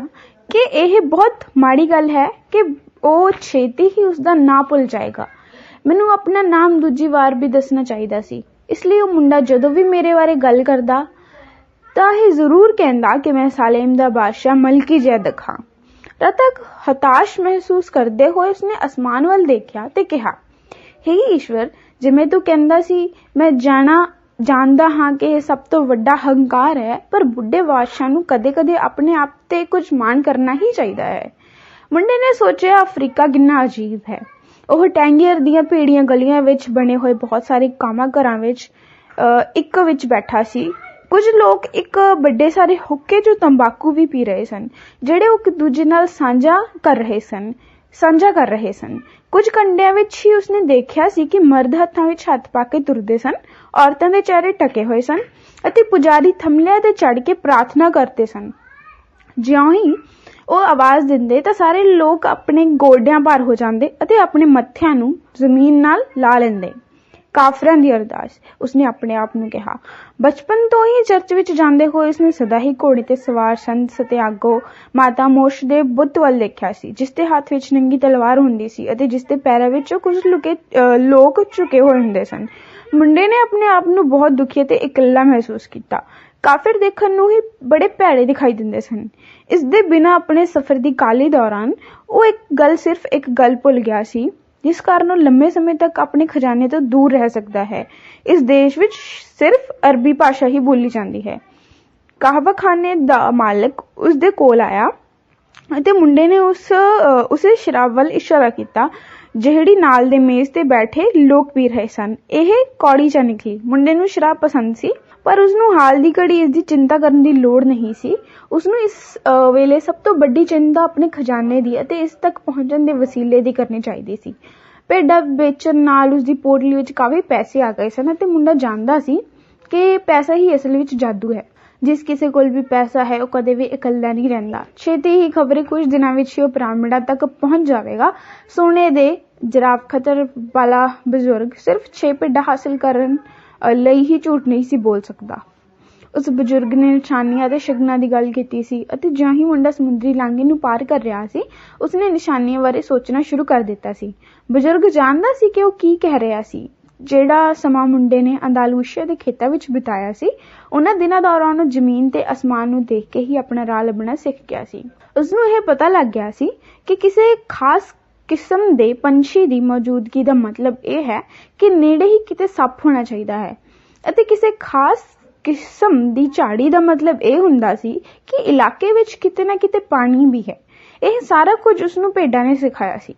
ਕਿ ਇਹ ਬਹੁਤ ਮਾੜੀ ਗੱਲ ਹੈ ਕਿ ਉਹ ਛੇਤੀ ਹੀ ਉਸਦਾ ਨਾਂ ਭੁੱਲ ਜਾਏਗਾ। ਮੈਨੂੰ ਆਪਣਾ ਨਾਮ ਦੂਜੀ ਵਾਰ ਵੀ ਦੱਸਣਾ ਚਾਹੀਦਾ ਸੀ, ਇਸ ਲਈ ਉਹ ਮੁੰਡਾ ਜਦੋਂ ਵੀ ਮੇਰੇ ਬਾਰੇ ਗੱਲ ਕਰਦਾ ਤਾਂ ਇਹ ਜ਼ਰੂਰ ਕਹਿੰਦਾ ਕਿ ਮੈਂ ਸਾਲੇਮ ਦਾ ਬਾਦਸ਼ਾਹ ਮਲਕੀ ਜੈਦਕ ਹਾਂ। ਤਦ ਤੱਕ ਹਤਾਸ਼ ਮਹਿਸੂਸ ਕਰਦੇ ਹੋਏ ਉਸਨੇ ਅਸਮਾਨ ਵੱਲ ਦੇਖਿਆ ਤੇ ਕਿਹਾ, ਹੇ ਈਸ਼ਵਰ, ਜਿਵੇਂ ਤੂੰ ਕਹਿੰਦਾ ਸੀ, ਮੈਂ ਜਾਣਦਾ ਹਾਂ ਕਿ ਇਹ ਸਭ ਤੋਂ ਵੱਡਾ ਹੰਕਾਰ ਹੈ, ਪਰ ਬੁੱਢੇ ਬਾਦਸ਼ਾਹ ਨੂੰ ਕਦੇ-ਕਦੇ ਆਪਣੇ ਆਪ ਤੇ ਕੁਝ ਮਾਣ ਕਰਨਾ ਹੀ ਚਾਹੀਦਾ ਹੈ। ਮੁੰਡੇ ਨੇ ਸੋਚਿਆ, ਅਫਰੀਕਾ ਕਿੰਨਾ ਅਜੀਬ ਹੈ। ਉਹ ਟੈਂਗੀਅਰ ਦੀਆਂ ਭੀੜੀਆਂ ਗਲੀਆਂ ਵਿੱਚ ਬਣੇ ਹੋਏ ਬਹੁਤ ਸਾਰੇ ਕਾਮਾ ਘਰਾਂ ਵਿੱਚ ਇੱਕ ਵਿੱਚ ਬੈਠਾ ਸੀ। ਕੁਝ ਲੋਕ ਇੱਕ ਵੱਡੇ ਸਾਰੇ ਹੁੱਕੇ ਚੋਂ ਤੰਬਾਕੂ ਵੀ ਪੀ ਰਹੇ ਸਨ, ਜਿਹੜੇ ਉਹ ਇੱਕ ਦੂਜੇ ਨਾਲ ਸਾਂਝਾ ਕਰ ਰਹੇ ਸਨ। ਕੁਝ ਕੰਡਿਆਂ ਵਿੱਚ ਹੀ ਉਸਨੇ ਦੇਖਿਆ ਸੀ ਕਿ ਮਰਦ ਹੱਥਾਂ ਵਿੱਚ ਹੱਥ ਪਾ ਕੇ ਤੁਰਦੇ ਸਨ, ਔਰਤਾਂ ਦੇ ਚਿਹਰੇ ਢਕੇ ਹੋਏ ਸਨ ਅਤੇ ਪੁਜਾਰੀ ਥੰਮਲਿਆਂ ਤੇ ਚੜ ਕੇ ਪ੍ਰਾਰਥਨਾ ਕਰਦੇ ਸਨ। ਜਿਉਂ ਹੀ ਉਹ ਆਵਾਜ਼ ਦਿੰਦੇ ਤਾਂ ਸਾਰੇ ਲੋਕ ਆਪਣੇ ਗੋਡਿਆਂ ਭਾਰ ਹੋ ਜਾਂਦੇ ਅਤੇ ਆਪਣੇ ਮੱਥਿਆਂ ਨੂੰ ਜ਼ਮੀਨ ਨਾਲ ਲਾ ਲੈਂਦੇ। ਕਾਫਰਾਂ ਦੀ ਅਰਦਾਸ, ਉਸਨੇ ਆਪਣੇ ਆਪ ਨੂੰ ਕਿਹਾ। ਬਚਪਨ ਤੋਂ ਹੀ ਚਰਚ ਵਿੱਚ ਜਾਂਦੇ ਹੋਏ ਉਸਨੇ ਸਦਾ ਹੀ ਘੋੜੇ ਤੇ ਸਵਾਰ ਸੰਤ ਸਤਿਆਗੋ ਮਾਤਾ ਮੋਸ਼ ਦੇ ਬੁੱਤ ਵੱਲ ਦੇਖਿਆ ਸੀ, ਜਿਸ ਦੇ ਹੱਥ ਵਿੱਚ ਨੰਗੀ ਤਲਵਾਰ ਹੁੰਦੀ ਸੀ ਅਤੇ ਜਿਸ ਦੇ ਪੈਰਾਂ ਵਿੱਚ ਕੁਝ ਲੋਕ ਝੁਕੇ ਹੋਏ ਹੁੰਦੇ ਸਨ। ਮੁੰਡੇ ਨੇ ਆਪਣੇ ਆਪ ਨੂੰ ਬਹੁਤ ਦੁਖੀ ਅਤੇ ਇਕੱਲਾ ਮਹਿਸੂਸ ਕੀਤਾ। ਕਾਫਿਰ ਦੇਖਣ ਨੂੰ ਹੀ ਬੜੇ ਭੈੜੇ ਦਿਖਾਈ ਦਿੰਦੇ ਸਨ। ਇਸ ਦੇ ਬਿਨਾਂ ਆਪਣੇ ਸਫ਼ਰ ਦੀ ਕਾਹਲੀ ਦੌਰਾਨ ਉਹ ਸਿਰਫ ਇੱਕ ਗੱਲ ਭੁੱਲ ਗਿਆ ਸੀ, ਜਿਸ ਕਾਰਨ ਉਹ ਲੰਮੇ ਸਮੇਂ ਤੱਕ ਆਪਣੇ ਖਜ਼ਾਨੇ ਤੋਂ ਦੂਰ ਰਹਿ ਸਕਦਾ ਹੈ। ਇਸ ਦੇਸ਼ ਵਿੱਚ ਸਿਰਫ ਅਰਬੀ ਭਾਸ਼ਾ ਹੀ ਬੋਲੀ ਜਾਂਦੀ ਹੈ। ਕਾਹਵਾਖਾਨੇ ਦਾ ਮਾਲਕ ਉਸ ਦੇ ਕੋਲ ਆਇਆ ਅਤੇ ਮੁੰਡੇ ਨੇ ਉਸੇ ਸ਼ਰਾਬ ਵੱਲ ਇਸ਼ਾਰਾ ਕੀਤਾ ਜਿਹੜੀ ਨਾਲ ਦੇ ਮੇਜ਼ ਤੇ ਬੈਠੇ ਲੋਕ ਪੀ ਰਹੇ ਸਨ। ਇਹ ਕੌੜੀ ਚ ਨਿਕਲੀ। ਮੁੰਡੇ ਨੂੰ ਸ਼ਰਾਬ ਪਸੰਦ ਸੀ, ਪਰ ਉਸਨੂੰ ਹਾਲ ਦੀ ਘੜੀ ਇਸ ਦੀ ਚਿੰਤਾ ਕਰਨ ਦੀ ਲੋੜ ਨਹੀਂ ਸੀ। ਉਸਨੂੰ ਇਸ ਵੇਲੇ ਸਭ ਤੋਂ ਵੱਡੀ ਚਿੰਤਾ ਆਪਣੇ ਖਜ਼ਾਨੇ ਦੀ ਅਤੇ ਇਸ ਤੱਕ ਪਹੁੰਚਣ ਦੇ ਵਸੀਲੇ ਦੀ ਕਰਨੀ ਚਾਹੀਦੀ ਸੀ। ਭੇਡਾਂ ਵੇਚਣ ਨਾਲ ਉਸਦੀ ਪੋਟਲੀ ਵਿੱਚ ਕਾਫੀ ਪੈਸੇ ਆ ਗਏ ਸਨ ਅਤੇ ਮੁੰਡਾ ਜਾਣਦਾ ਸੀ ਕਿ ਪੈਸਾ ਹੀ ਅਸਲ ਵਿੱਚ ਜਾਦੂ ਹੈ। ਜਿਸ ਕਿਸੇ ਕੋਲ ਵੀ ਪੈਸਾ ਹੈ ਉਹ ਕਦੇ ਵੀ ਇਕੱਲਾ ਨਹੀਂ ਰਹਿੰਦਾ। ਛੇਤੀ ਹੀ ਖਬਰੇ ਕੁਝ ਦਿਨਾਂ ਵਿੱਚ ਹੀ ਉਹ ਪਿਰਾਮਿਡਾਂ ਤੱਕ ਪਹੁੰਚ ਜਾਵੇਗਾ। ਸੋਨੇ ਦੇ ਜਰਾਫਖਤਰ ਵਾਲਾ ਬਜ਼ੁਰਗ ਸਿਰਫ 6 ਭੇਡਾਂ ਹਾਸਿਲ ਕਰਨ ਲਈ ਹੀ ਝੂਠ ਨਹੀਂ ਸੀ ਬੋਲ ਸਕਦਾ। ਉਸ ਬਜ਼ੁਰਗ ਨੇ ਨਿਸ਼ਾਨੀਆਂ ਅਤੇ ਸ਼ਗਨਾਂ ਦੀ ਗੱਲ ਕੀਤੀ ਸੀ ਅਤੇ ਜਿਉਂ ਹੀ ਮੁੰਡਾ ਸਮੁੰਦਰੀ ਲਾਂਘੇ ਨੂੰ ਪਾਰ ਕਰ ਰਿਹਾ ਸੀ, ਉਸਨੇ ਨਿਸ਼ਾਨੀਆਂ ਬਾਰੇ ਸੋਚਣਾ ਸ਼ੁਰੂ ਕਰ ਦਿੱਤਾ ਸੀ। ਬਜ਼ੁਰਗ ਜਾਣਦਾ ਸੀ ਕਿ ਉਹ ਕੀ ਕਹਿ ਰਿਹਾ ਸੀ। ਜਿਹੜਾ ਸਮਾਂ ਮੁੰਡੇ ਨੇ ਅੰਦਾਲੂਸ਼ੀਆ ਦੇ ਖੇਤਾਂ ਵਿੱਚ ਬਿਤਾਇਆ ਸੀ, ਉਹਨਾਂ ਦਿਨਾਂ ਦੌਰਾਨ ਉਹ ਜ਼ਮੀਨ ਤੇ ਅਸਮਾਨ ਨੂੰ ਦੇਖ ਕੇ ਹੀ ਆਪਣਾ ਰਾਹ ਲੱਭਣਾ ਸਿੱਖ ਗਿਆ ਸੀ। ਉਸਨੂੰ ਇਹ ਪਤਾ ਲੱਗ ਗਿਆ ਸੀ ਕਿ ਕਿਸੇ ਖਾਸ ਕਿਸਮ ਦੇ ਪੰਛੀ ਦੀ ਮੌਜੂਦਗੀ ਦਾ ਮਤਲਬ ਇਹ ਹੈ ਕਿ ਨੇੜੇ ਹੀ ਕਿਤੇ ਸੱਪ ਹੋਣਾ ਚਾਹੀਦਾ ਹੈ, ਅਤੇ ਕਿਸੇ ਖਾਸ ਕਿਸਮ ਦੀ ਝਾੜੀ ਦਾ ਮਤਲਬ ਇਹ ਹੁੰਦਾ ਸੀ ਕਿ ਇਲਾਕੇ ਵਿੱਚ ਕਿਤੇ ਨਾ ਕਿਤੇ ਪਾਣੀ ਵੀ ਹੈ। ਇਹ ਸਾਰਾ ਕੁਝ ਉਸਨੂੰ ਭੇਡਾਂ ਨੇ ਸਿਖਾਇਆ ਸੀ।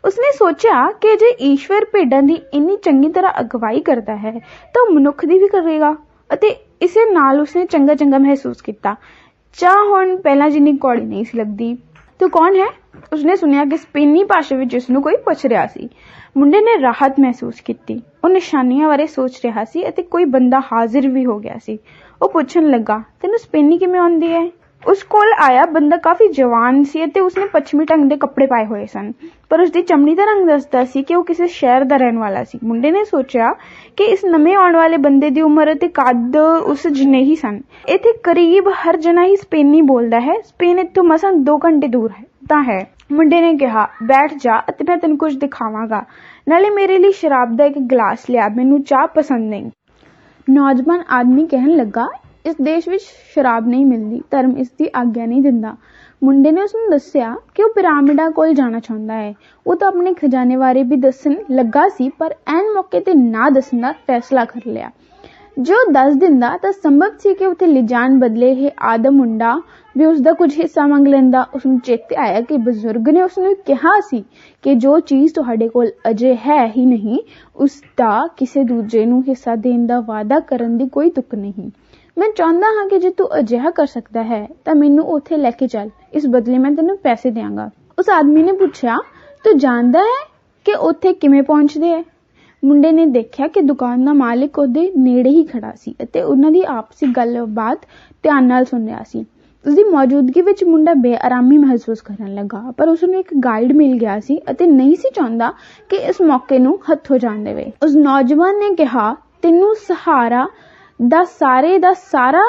ਉਸਨੇ ਸੋਚਿਆ ਕਿ ਜੇ ਈਸ਼ਵਰ ਭੇਡਾਂ ਦੀ ਇੰਨੀ ਚੰਗੀ ਤਰ੍ਹਾਂ ਅਗਵਾਈ ਕਰਦਾ ਹੈ ਤਾਂ ਉਹ ਮਨੁੱਖ ਦੀ ਵੀ ਕਰੇਗਾ, ਅਤੇ ਇਸੇ ਨਾਲ ਉਸਨੇ ਚੰਗਾ ਮਹਿਸੂਸ ਕੀਤਾ। ਚਾਹ ਹੁਣ ਪਹਿਲਾਂ ਜਿੰਨੀ ਕੌੜੀ ਨਹੀਂ ਸੀ ਲੱਗਦੀ। ਤੂੰ ਕੌਣ ਹੈ? ਉਸਨੇ ਸੁਣਿਆ ਕਿ ਸਪੇਨੀ ਭਾਸ਼ਾ ਵਿੱਚ ਉਸਨੂੰ ਕੋਈ ਪੁੱਛ ਰਿਹਾ ਸੀ। ਮੁੰਡੇ ਨੇ ਰਾਹਤ ਮਹਿਸੂਸ ਕੀਤੀ। ਉਹ ਨਿਸ਼ਾਨੀਆਂ ਬਾਰੇ ਸੋਚ ਰਿਹਾ ਸੀ ਅਤੇ ਕੋਈ ਬੰਦਾ ਹਾਜ਼ਰ ਵੀ ਹੋ ਗਿਆ ਸੀ। ਉਹ ਪੁੱਛਣ ਲੱਗਾ, ਤੈਨੂੰ ਸਪੇਨੀ ਕਿਵੇਂ ਆਉਂਦੀ ਹੈ? ਉਸ ਕੋਲ ਆਇਆ ਬੰਦਾ ਕਾਫੀ ਜਵਾਨ ਸੀ ਅਤੇ ਉਸਨੇ ਪੱਛਮੀ ਢੰਗ ਦੇ ਕੱਪੜੇ ਪਾਏ ਹੋਏ ਸਨ, ਪਰ ਉਸਦੀ ਚਮੜੀ ਦਾ ਰੰਗ ਦੱਸਦਾ ਸੀ ਕਿ ਉਹ ਕਿਸੇ ਸ਼ਹਿਰ ਦਾ ਰਹਿਣ ਵਾਲਾ ਸੀ। ਮੁੰਡੇ ਨੇ ਸੋਚਿਆ ਕਿ ਇਸ ਨਵੇਂ ਆਉਣ ਵਾਲੇ ਬੰਦੇ ਦੀ ਉਮਰ ਅਤੇ ਕੱਦ ਉਸ ਜਿੰਨੇ ਹੀ ਸਨ। ਇੱਥੇ ਕਰੀਬ ਹਰ ਜਣਾ ਹੀ ਸਪੇਨੀ ਬੋਲਦਾ ਹੈ। ਸਪੇਨ ਇੱਥੋਂ ਮਸਾਂ 2 ਘੰਟੇ ਦੂਰ ਹੈ। ਮੁੰਡੇ ਨੇ ਕਿਹਾ, ਬੈਠ ਜਾ ਅਤੇ ਮੈਂ ਤੈਨੂੰ ਕੁਝ ਦਿਖਾਵਾਂਗਾ। ਨਾਲੇ ਮੇਰੇ ਲਈ ਸ਼ਰਾਬ ਦਾ ਇੱਕ ਗਲਾਸ ਲਿਆ, ਮੈਨੂੰ ਚਾਹ ਪਸੰਦ ਨਹੀਂ। ਨੌਜਵਾਨ ਆਦਮੀ ਕਹਿਣ ਲੱਗਾ, ਇਸ ਦੇਸ਼ ਵਿੱਚ ਸ਼ਰਾਬ ਨਹੀਂ ਮਿਲਦੀ, ਧਰਮ ਇਸ ਦੀ ਆਗਿਆ ਨਹੀਂ ਦਿੰਦਾ। ਮੁੰਡੇ ਨੇ ਉਸਨੂੰ ਦੱਸਿਆ ਕਿ ਉਹ ਪਿਰਾਮਿਡਾਂ ਕੋਲ ਜਾਣਾ ਚਾਹੁੰਦਾ ਹੈ। ਉਹ ਤਾਂ ਆਪਣੇ ਖਜ਼ਾਨੇ ਬਾਰੇ ਵੀ ਦੱਸਣ ਲੱਗਾ ਸੀ, ਪਰ ਐਨ ਮੌਕੇ ਤੇ ਨਾ ਦੱਸਣ ਦਾ ਫੈਸਲਾ ਕਰ ਲਿਆ। ਜੇ ਉਹ ਦੱਸ ਦਿੰਦਾ ਤਾਂ ਸੰਭਵ ਸੀ ਕਿ ਉੱਥੇ ਲਿਜਾਣ ਬਦਲੇ ਇਹ ਆਦਮ ਮੁੰਡਾ ਵੀ ਉਸਦਾ ਕੁਝ ਹਿੱਸਾ ਮੰਗ ਲੈਂਦਾ। ਉਸਨੂੰ ਚੇਤੇ ਆਇਆ ਕਿ ਬਜ਼ੁਰਗ ਨੇ ਉਸਨੂੰ ਕਿਹਾ ਸੀ ਕਿ ਜੋ ਚੀਜ਼ ਤੁਹਾਡੇ ਕੋਲ ਅਜੇ ਹੈ ਹੀ ਨਹੀਂ, ਉਸਦਾ ਕਿਸੇ ਦੂਜੇ ਨੂੰ ਹਿੱਸਾ ਦੇਣ ਦਾ ਵਾਅਦਾ ਕਰਨ ਦੀ ਕੋਈ ਤੁਕ ਨਹੀਂ। ਮੈਂ ਚਾਹੁੰਦਾ ਹਾਂ ਕਿ ਜੇ ਤੂੰ ਅਜਿਹਾ ਕਰ ਸਕਦਾ ਹੈ ਤਾਂ ਮੈਨੂੰ ਉੱਥੇ ਲੈ ਕੇ ਚੱਲ, ਇਸ ਬਦਲੇ ਮੈਂ ਤੈਨੂੰ ਪੈਸੇ ਦਿਆਂਗਾ। ਉਸ ਆਦਮੀ ਨੇ ਪੁੱਛਿਆ, ਤੂੰ ਜਾਣਦਾ ਹੈ ਕਿ ਉੱਥੇ ਕਿਵੇਂ ਪਹੁੰਚਦੇ ਹੈ? ਮੁੰਡੇ ਨੇ ਦੇਖਿਆ ਕਿ ਦੁਕਾਨ ਦਾ ਮਾਲਿਕ ਉਹਦੇ ਨੇੜੇ ਹੀ ਖੜਾ ਸੀ ਅਤੇ ਉਹਨਾਂ ਦੀ ਆਪਸੀ ਗੱਲਬਾਤ ਧਿਆਨ ਨਾਲ ਸੁਣ ਰਿਹਾ ਸੀ। ਉਸਦੀ ਮੌਜੂਦਗੀ ਵਿੱਚ ਮੁੰਡਾ ਬੇਆਰਾਮੀ ਮਹਿਸੂਸ ਕਰਨ ਲੱਗਾ, ਪਰ ਉਸਨੂੰ ਇੱਕ ਗਾਈਡ ਮਿਲ ਗਿਆ ਸੀ ਅਤੇ ਨਹੀਂ ਸੀ ਚਾਹੁੰਦਾ ਕਿ ਇਸ ਮੌਕੇ ਨੂੰ ਹੱਥੋਂ ਜਾਣ ਦੇਵੇ। ਉਸ ਨੌਜਵਾਨ ਨੇ ਕਿਹਾ, ਤੈਨੂੰ ਸਹਾਰਾ ਦਾ ਸਾਰਾ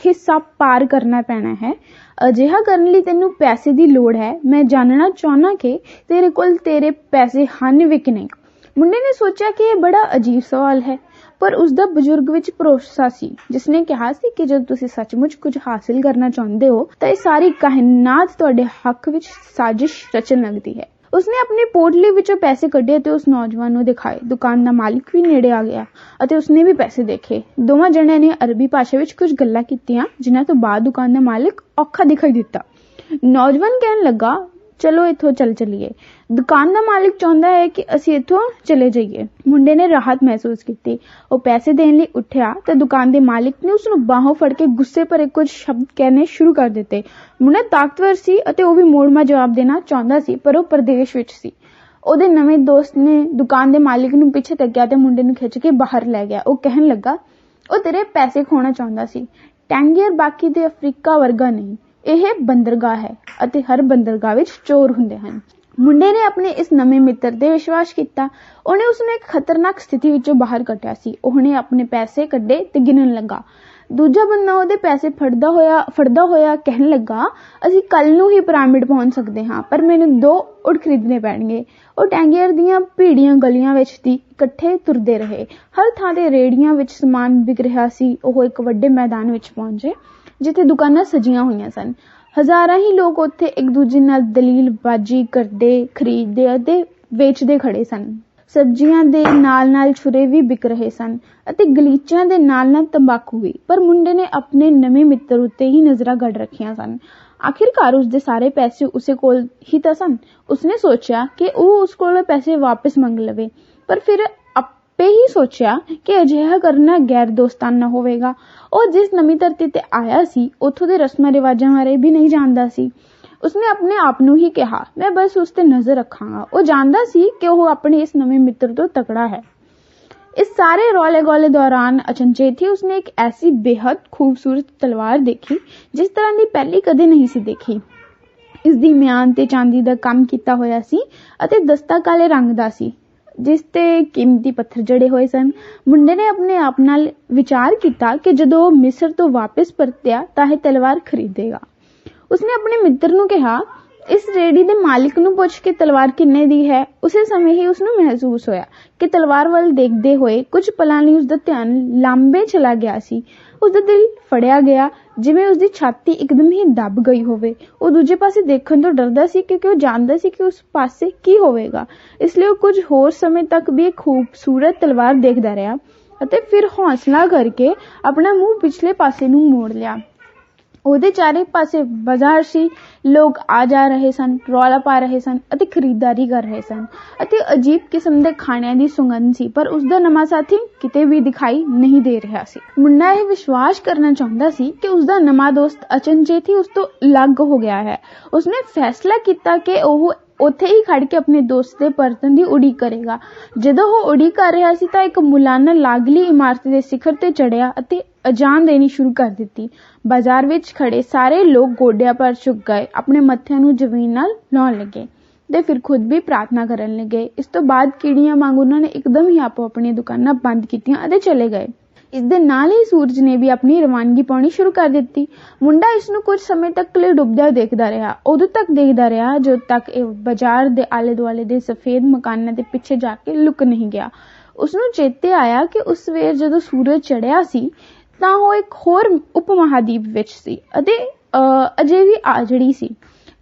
ਹਿੱਸਾ ਪਾਰ ਕਰਨਾ ਪੈਣਾ ਹੈ। ਅਜਿਹਾ ਕਰਨ ਲਈ ਤੈਨੂੰ ਪੈਸੇ ਦੀ ਲੋੜ ਹੈ। ਮੈਂ ਜਾਣਨਾ ਚਾਹੁੰਦਾ ਕਿ ਤੇਰੇ ਕੋਲ ਤੇਰੇ ਪੈਸੇ ਹਨ ਵੀ ਕਿ ਨਹੀਂ। ਮੁੰਡੇ ਨੇ ਸੋਚਿਆ ਕਿ ਇਹ ਬੜਾ ਅਜੀਬ ਸਵਾਲ ਹੈ, ਪਰ ਉਸਦਾ ਬਜ਼ੁਰਗ ਵਿੱਚ ਭਰੋਸਾ ਸੀ, ਜਿਸਨੇ ਕਿਹਾ ਸੀ ਕਿ ਜਦੋਂ ਤੁਸੀਂ ਸੱਚਮੁੱਚ ਕੁਝ ਹਾਸਿਲ ਕਰਨਾ ਚਾਹੁੰਦੇ ਹੋ ਤਾਂ ਇਹ ਸਾਰੀ ਕਾਇਨਾਤ ਤੁਹਾਡੇ ਹੱਕ ਵਿੱਚ ਸਾਜ਼ਿਸ਼ ਰਚਣ ਲੱਗਦੀ ਹੈ। ਉਸਨੇ ਆਪਣੀ ਪੋਟਲੀ ਵਿੱਚੋਂ ਪੈਸੇ ਕੱਢੇ ਅਤੇ ਉਸ ਨੌਜਵਾਨ ਨੂੰ ਦਿਖਾਏ। ਦੁਕਾਨ ਦਾ ਮਾਲਿਕ ਵੀ ਨੇੜੇ ਆ ਗਿਆ ਅਤੇ ਉਸਨੇ ਵੀ ਪੈਸੇ ਦੇਖੇ। ਦੋਵਾਂ ਜਣਿਆਂ ਨੇ ਅਰਬੀ ਭਾਸ਼ਾ ਵਿੱਚ ਕੁਝ ਗੱਲਾਂ ਕੀਤੀਆਂ, ਜਿਨ੍ਹਾਂ ਤੋਂ ਬਾਅਦ ਦੁਕਾਨ ਦਾ ਮਾਲਿਕ ਔਖਾ ਦਿਖਾਈ ਦਿੱਤਾ। ਨੌਜਵਾਨ ਕਹਿਣ ਲੱਗਾ, ਚਲੋ ਇੱਥੋਂ ਚੱਲੀਏ। ਦੁਕਾਨ ਦਾ ਮਾਲਿਕ ਚਾਹੁੰਦਾ ਹੈ ਕਿ ਅਸੀਂ ਇੱਥੋਂ ਚਲੇ ਜਾਈਏ। ਮੁੰਡੇ ਨੇ ਰਾਹਤ ਮਹਿਸੂਸ ਕੀਤੀ। ਉਹ ਪੈਸੇ ਦੇਣ ਲਈ ਉੱਠਿਆ ਤਾਂ ਦੁਕਾਨ ਦੇ ਮਾਲਿਕ ਨੇ ਉਸਨੂੰ ਬਾਹੋਂ ਫੜ ਕੇ ਗੁੱਸੇ ਭਰੇ ਕੁਝ ਸ਼ਬਦ ਕਹਿਣੇ ਸ਼ੁਰੂ ਕਰ ਦਿੱਤੇ। ਮੁੰਡਾ ਤਾਕਤਵਰ ਸੀ ਅਤੇ ਉਹ ਵੀ ਮੋੜਵਾਂ ਜਵਾਬ ਦੇਣਾ ਚਾਹੁੰਦਾ ਸੀ, ਪਰ ਉਹ ਪ੍ਰਦੇਸ਼ ਵਿੱਚ ਸੀ। ਉਹਦੇ ਨਵੇਂ ਦੋਸਤ ਨੇ ਦੁਕਾਨ ਦੇ ਮਾਲਿਕ ਨੂੰ ਪਿੱਛੇ ਧੱਕਿਆ ਤੇ ਮੁੰਡੇ ਨੂੰ ਖਿੱਚ ਕੇ ਬਾਹਰ ਲੈ ਗਿਆ। ਉਹ ਕਹਿਣ ਲੱਗਾ, ਉਹ ਤੇਰੇ ਪੈਸੇ ਖੋਣਾ ਚਾਹੁੰਦਾ ਸੀ। ਟੈਂਗੀਅਰ ਬਾਕੀ ਦੇ ਅਫਰੀਕਾ ਵਰਗਾ ਨਹੀਂ, ਇਹ ਬੰਦਰਗਾਹ ਹੈ ਅਤੇ ਹਰ ਬੰਦਰਗਾਹ ਵਿੱਚ ਚੋਰ ਹੁੰਦੇ ਹਨ। ਮੁੰਡੇ ਨੇ ਆਪਣੇ ਇਸ ਨਵੇਂ ਮਿੱਤਰ ਤੇ ਵਿਸ਼ਵਾਸ ਕੀਤਾ। ਉਹਨੇ ਉਸਨੂੰ ਇੱਕ ਖਤਰਨਾਕ ਸਥਿਤੀ ਵਿੱਚੋਂ ਬਾਹਰ ਕੱਢਿਆ ਸੀ। ਉਹਨੇ ਆਪਣੇ ਪੈਸੇ ਕੱਢੇ ਤੇ ਗਿਣਨ ਲੱਗਾ। ਦੂਜਾ ਬੰਦਾ ਉਹਦੇ ਪੈਸੇ ਫੜਦਾ ਹੋਇਆ ਕਹਿਣ ਲੱਗਾ, ਅਸੀਂ ਕੱਲ ਨੂੰ ਹੀ ਪਿਰਾਮਿਡ ਪਹੁੰਚ ਸਕਦੇ ਹਾਂ, ਪਰ ਮੈਨੂੰ 2 ਊਠ ਖਰੀਦਣੇ ਪੈਣਗੇ। ਉਹ ਟੈਂਗੀਅਰ ਦੀਆਂ ਭੀੜੀਆਂ ਗਲੀਆਂ ਵਿੱਚ ਦੀ ਇਕੱਠੇ ਤੁਰਦੇ ਰਹੇ। ਹਰ ਥਾਂ ਤੇ ਰੇਹੜੀਆਂ ਵਿੱਚ ਸਮਾਨ ਵਿਕ ਰਿਹਾ ਸੀ। ਉਹ ਇੱਕ ਵੱਡੇ ਮੈਦਾਨ ਵਿੱਚ ਪਹੁੰਚੇ ਜਿੱਥੇ ਦੁਕਾਨਾਂ ਸਜੀਆਂ ਹੋਈਆਂ ਸਨ। ਹਜ਼ਾਰਾਂ ਹੀ ਲੋਕ ਉੱਥੇ ਇੱਕ ਦੂਜੇ ਨਾਲ ਦਲੀਲਬਾਜ਼ੀ ਕਰਦੇ, ਖਰੀਦਦੇ ਅਤੇ ਵੇਚਦੇ ਖੜੇ ਸਨ। ਸਬਜ਼ੀਆਂ ਦੇ ਨਾਲ ਛੁਰੇ ਵੀ ਵਿਕ ਰਹੇ ਸਨ ਅਤੇ ਗਲੀਚਿਆਂ ਦੇ ਨਾਲ ਤੰਬਾਕੂ ਵੀ। ਪਰ ਮੁੰਡੇ ਨੇ ਆਪਣੇ ਨਵੇਂ ਮਿੱਤਰ ਉੱਤੇ ਹੀ ਨਜ਼ਰਾਂ ਗੜ ਰੱਖੀਆਂ ਸਨ। ਆਖਿਰਕਾਰ ਉਸਦੇ ਸਾਰੇ ਪੈਸੇ ਉਸੇ ਕੋਲ ਹੀ ਤਾਂ ਸਨ। ਉਸਨੇ ਸੋਚਿਆ ਕਿ ਉਹ ਉਸ ਕੋਲੋਂ ਪੈਸੇ ਵਾਪਸ ਮੰਗ ਲਵੇ, ਪਰ ਫਿਰ ਆਪੇ ਹੀ ਸੋਚਿਆ ਕਿ ਅਜਿਹਾ ਕਰਨਾ ਗੈਰ ਦੋਸਤਾਨਾ ਹੋਵੇਗਾ। ਉਹ ਜਿਸ ਨਵੀਂ ਧਰਤੀ ਤੇ ਆਇਆ ਸੀ ਉੱਥੋਂ ਦੇ ਰਸਮਾਂ ਰਿਵਾਜਾਂ ਬਾਰੇ ਵੀ ਨਹੀਂ ਜਾਣਦਾ ਸੀ। ਉਸਨੇ ਆਪਣੇ ਆਪ ਨੂੰ ਹੀ ਕਿਹਾ, ਮੈਂ ਬਸ ਉਸ ਤੇ ਨਜ਼ਰ ਰੱਖਾਂਗਾ। ਉਹ ਜਾਣਦਾ ਸੀ ਕਿ ਉਹ ਆਪਣੇ ਇਸ ਨਵੇਂ ਮਿੱਤਰ ਤੋਂ ਤਕੜਾ ਹੈ। ਇਸ ਸਾਰੇ ਰੌਲੇ ਗੋਲੇ ਦੌਰਾਨ ਅਚਨਚੇਤ ਹੀ ਉਸਨੇ ਇੱਕ ਐਸੀ ਬੇਹੱਦ ਖੂਬਸੂਰਤ ਤਲਵਾਰ ਦੇਖੀ ਜਿਸ ਤਰ੍ਹਾਂ ਦੀ ਪਹਿਲੀ ਕਦੇ ਨਹੀਂ ਸੀ ਦੇਖੀ। ਇਸ ਦੀ ਮਿਆਨ ਤੇ ਚਾਂਦੀ ਦਾ ਕੰਮ ਕੀਤਾ ਹੋਇਆ ਸੀ ਅਤੇ ਦਸਤਾ ਕਾਲੇ ਰੰਗ ਦਾ ਸੀ ਜਿਸ ਤੇ ਕੀਮਤੀ ਪੱਥਰ ਜੜੇ ਹੋਏ ਸਨ। ਮੁੰਡੇ ਨੇ ਆਪਣੇ ਆਪ ਨਾਲ ਵਿਚਾਰ ਕੀਤਾ ਕਿ ਜਦੋਂ ਉਹ ਮਿਸਰ ਤੋਂ ਵਾਪਸ ਪਰਤਿਆ ਤਾਂ ਇਹ ਤਲਵਾਰ ਖਰੀਦੇਗਾ। ਉਸਨੇ ਆਪਣੇ ਮਿੱਤਰ ਨੂੰ ਕਿਹਾ, ਇਸ ਰੇੜੀ ਦੇ ਮਾਲਿਕ ਨੂੰ ਪੁੱਛ ਕੇ ਤਲਵਾਰ ਕਿੰਨੇ ਦੀ ਹੈ। ਉਸੇ ਸਮੇਂ ਹੀ ਉਸਨੂੰ ਮਹਿਸੂਸ ਹੋਇਆ ਕਿ ਤਲਵਾਰ ਵੱਲ ਦੇਖਦੇ ਹੋਏ ਕੁਝ ਪਲਾਂ ਲਈ ਉਸਦਾ ਧਿਆਨ ਲਾਂਬੇ ਚਲਾ ਗਿਆ ਸੀ। ਉਸਦਾ ਦਿਲ ਫੜਿਆ ਗਿਆ, ਜਿਵੇਂ ਉਸਦੀ ਛਾਤੀ ਇੱਕਦਮ ਹੀ ਦੱਬ ਗਈ ਹੋਵੇ। ਉਹ ਦੂਜੇ ਪਾਸੇ ਦੇਖਣ ਤੋਂ ਡਰਦਾ ਸੀ ਕਿਉਂਕਿ ਉਹ ਜਾਣਦਾ ਸੀ ਕਿ ਉਸ ਪਾਸੇ ਕੀ ਹੋਵੇਗਾ। ਇਸ ਲਈ ਉਹ ਕੁਝ ਹੋਰ ਸਮੇਂ ਤੱਕ ਵੀ ਇੱਕ ਖੂਬਸੂਰਤ ਤਲਵਾਰ ਦੇਖਦਾ ਰਿਹਾ ਅਤੇ ਫਿਰ ਹੌਸਲਾ ਕਰਕੇ ਆਪਣਾ ਮੂੰਹ ਪਿਛਲੇ ਪਾਸੇ ਨੂੰ ਮੋੜ ਲਿਆ। ਉਹਦੇ ਚਾਰੇ ਪਾਸੇ ਬਾਜ਼ਾਰ ਸੀ। ਲੋਕ ਆ ਜਾ ਰਹੇ ਸਨ, ਰੌਲਾ ਪਾ ਰਹੇ ਸਨ ਅਤੇ ਖਰੀਦਦਾਰੀ ਕਰ ਰਹੇ ਸਨ ਅਤੇ ਅਜੀਬ ਕਿਸਮ ਦੇ ਖਾਣਿਆਂ ਦੀ ਸੁਗੰਧ ਸੀ, ਪਰ ਉਸਦਾ ਨਵਾਂ ਸਾਥੀ ਕਿਤੇ ਵੀ ਦਿਖਾਈ ਨਹੀਂ ਦੇ ਰਿਹਾ ਸੀ। ਮੁੰਡਾ ਇਹ ਵਿਸ਼ਵਾਸ ਕਰਨਾ ਚਾਹੁੰਦਾ ਸੀ ਕਿ ਉਸਦਾ ਨਵਾਂ ਦੋਸਤ ਅਚਨਚੇਤ ਹੀ ਉਸ ਤੋਂ ਅਲੱਗ ਹੋ ਗਿਆ ਹੈ। ਉਸਨੇ ਫੈਸਲਾ ਕੀਤਾ ਕਿ ਉਹ ਉੱਥੇ ਹੀ ਖੜ ਕੇ ਆਪਣੇ ਦੋਸਤ ਦੇ ਪਰਤਣ ਦੀ ਉਡੀਕ ਕਰੇਗਾ। ਜਦੋਂ ਉਹ ਉਡੀਕ ਕਰ ਰਿਹਾ ਸੀ ਤਾਂ ਇੱਕ ਮੁਲਾਨਾ ਲਾਗਲੀ ਇਮਾਰਤ ਦੇ ਸਿਖਰ ਤੇ ਚੜਿਆ ਅਤੇ ਅਜ਼ਾਨ ਦੇਣੀ ਸ਼ੁਰੂ ਕਰ ਦਿੱਤੀ। ਬਾਜ਼ਾਰ ਵਿੱਚ ਖੜੇ ਸਾਰੇ ਲੋਕ ਗੋਡਿਆਂ ਪਰ ਝੁਕ ਗਏ, ਆਪਣੇ ਮੱਥਿਆਂ ਨੂੰ ਜ਼ਮੀਨ ਨਾਲ ਲਾਉਣ ਲੱਗੇ ਤੇ ਫਿਰ ਖੁਦ ਵੀ ਪ੍ਰਾਰਥਨਾ ਕਰਨ ਲੱਗੇ। ਇਸ ਤੋਂ ਬਾਅਦ ਕੀੜੀਆਂ ਵਾਂਗ ਉਹਨਾਂ ਨੇ ਇੱਕਦਮ ਹੀ ਆਪੋ ਆਪਣੀਆਂ ਦੁਕਾਨਾਂ ਬੰਦ ਕੀਤੀਆਂ ਅਤੇ ਚਲੇ ਗਏ। ਇਸ ਦੇ ਨਾਲ ਹੀ ਸੂਰਜ ਨੇ ਵੀ ਆਪਣੀ ਰਵਾਨਗੀ ਪਾਉਣੀ ਸ਼ੁਰੂ ਕਰ ਦਿੱਤੀ। ਮੁੰਡਾ ਇਸ ਨੂੰ ਕੁਝ ਸਮੇਂ ਤੱਕ ਲਈ ਡੁੱਬਦਾ ਦੇਖਦਾ ਰਿਹਾ। ਉਦੋਂ ਤੱਕ ਦੇਖਦਾ ਰਿਹਾ ਜਦੋਂ ਤੱਕ ਇਹ ਬਾਜ਼ਾਰ ਦੇ ਆਲੇ ਦੁਆਲੇ ਦੇ ਸਫੇਦ ਮਕਾਨਾਂ ਦੇ ਪਿੱਛੇ ਜਾ ਕੇ ਲੁਕ ਨਹੀਂ ਗਿਆ। ਉਸਨੂੰ ਚੇਤੇ ਆਇਆ ਕਿ ਉਸ ਸਵੇਰ ਜਦੋਂ ਸੂਰਜ ਚੜ੍ਹਿਆ ਸੀ ਤਾਂ ਉਹ ਇੱਕ ਹੋਰ ਉਪ ਮਹਾਦੀਪ ਵਿੱਚ ਸੀ ਅਤੇ ਅਜੇ ਵੀ ਆਜੜੀ ਸੀ,